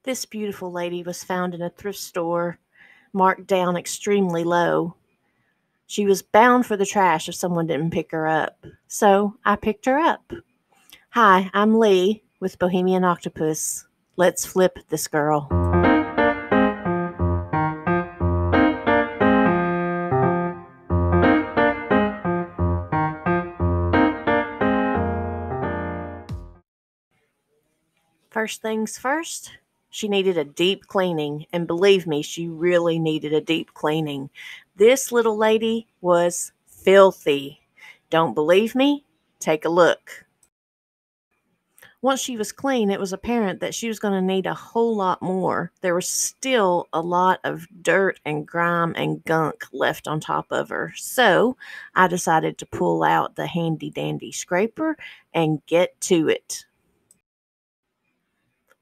This beautiful lady was found in a thrift store, marked down extremely low. She was bound for the trash if someone didn't pick her up. So I picked her up. Hi, I'm Lee with Bohemian Octopus. Let's flip this girl. First things first, she needed a deep cleaning, and believe me, she really needed a deep cleaning. This little lady was filthy. Don't believe me? Take a look. Once she was clean, it was apparent that she was going to need a whole lot more. There was still a lot of dirt and grime and gunk left on top of her. So I decided to pull out the handy dandy scraper and get to it.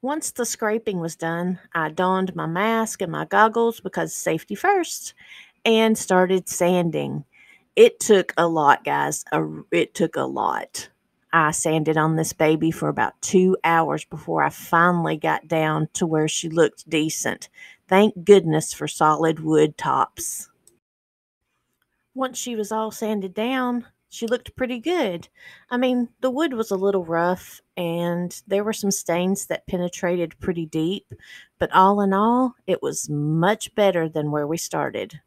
Once the scraping was done, I donned my mask and my goggles because safety first and started sanding. It took a lot, guys. It took a lot. I sanded on this baby for about 2 hours before I finally got down to where she looked decent. Thank goodness for solid wood tops. Once she was all sanded down, she looked pretty good. I mean, the wood was a little rough and there were some stains that penetrated pretty deep, but all in all, it was much better than where we started.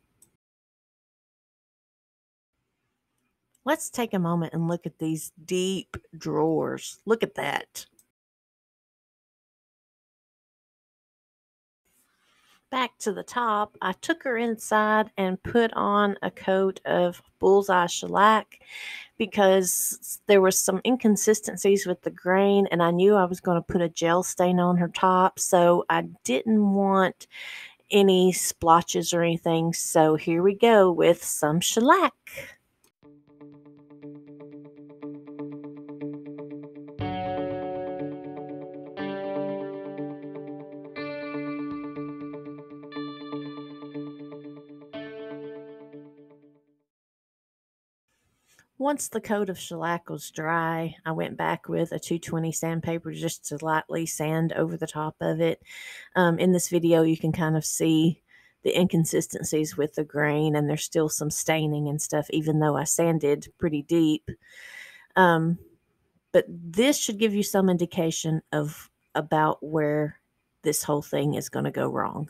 Let's take a moment and look at these deep drawers. Look at that. Back to the top, I took her inside and put on a coat of bullseye shellac because there was some inconsistencies with the grain and I knew I was going to put a gel stain on her top, so I didn't want any splotches or anything. So here we go with some shellac. Once the coat of shellac was dry, I went back with a 220 sandpaper just to lightly sand over the top of it. In this video, you can kind of see the inconsistencies with the grain, and there's still some staining and stuff, even though I sanded pretty deep. Um, but this should give you some indication of about where this whole thing is going to go wrong.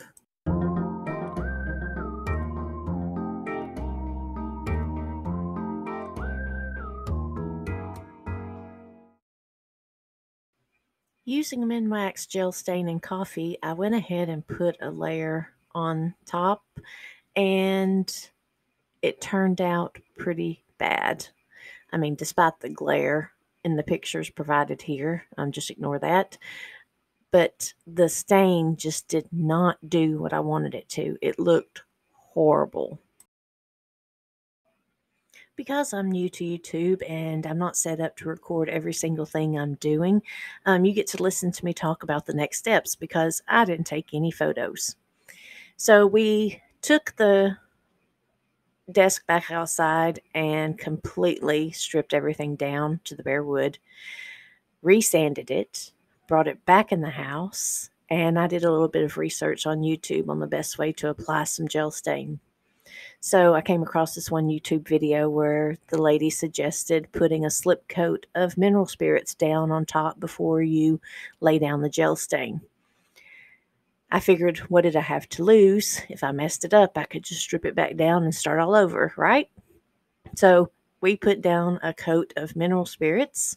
Using Minwax gel stain and coffee, I went ahead and put a layer on top, and it turned out pretty bad. I mean, despite the glare in the pictures provided here, just ignore that. But the stain just did not do what I wanted it to. It looked horrible. Because I'm new to YouTube and I'm not set up to record every single thing I'm doing, you get to listen to me talk about the next steps because I didn't take any photos. So we took the desk back outside and completely stripped everything down to the bare wood, resanded it, brought it back in the house, and I did a little bit of research on YouTube on the best way to apply some gel stain. So I came across this one YouTube video where the lady suggested putting a slip coat of mineral spirits down on top before you lay down the gel stain. I figured, what did I have to lose? If I messed it up, I could just strip it back down and start all over, right? So we put down a coat of mineral spirits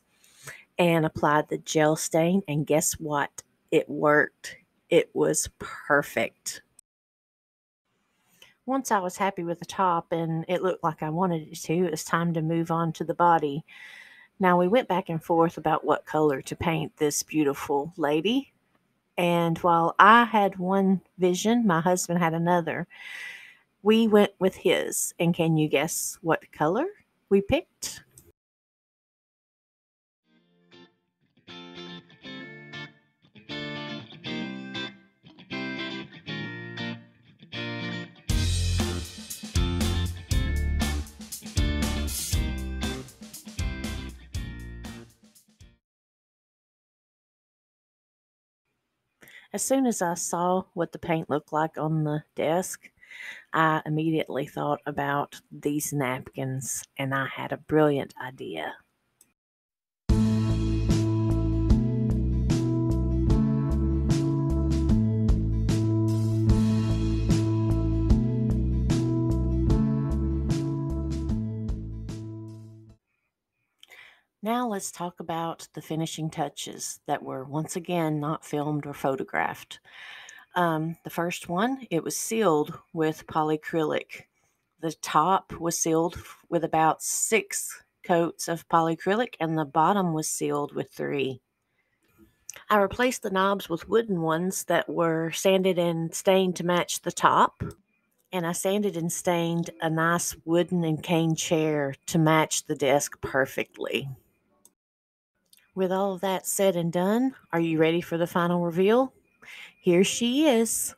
and applied the gel stain, and guess what? It worked. It was perfect. Once I was happy with the top and it looked like I wanted it to, it was time to move on to the body. Now we went back and forth about what color to paint this beautiful lady. And while I had one vision, my husband had another. We went with his. And can you guess what color we picked? As soon as I saw what the paint looked like on the desk, I immediately thought about these napkins, and I had a brilliant idea. Now let's talk about the finishing touches that were once again not filmed or photographed. The first one, it was sealed with polycrylic. The top was sealed with about 6 coats of polycrylic, and the bottom was sealed with 3. I replaced the knobs with wooden ones that were sanded and stained to match the top. And I sanded and stained a nice wooden and cane chair to match the desk perfectly. With all of that said and done, are you ready for the final reveal? Here she is.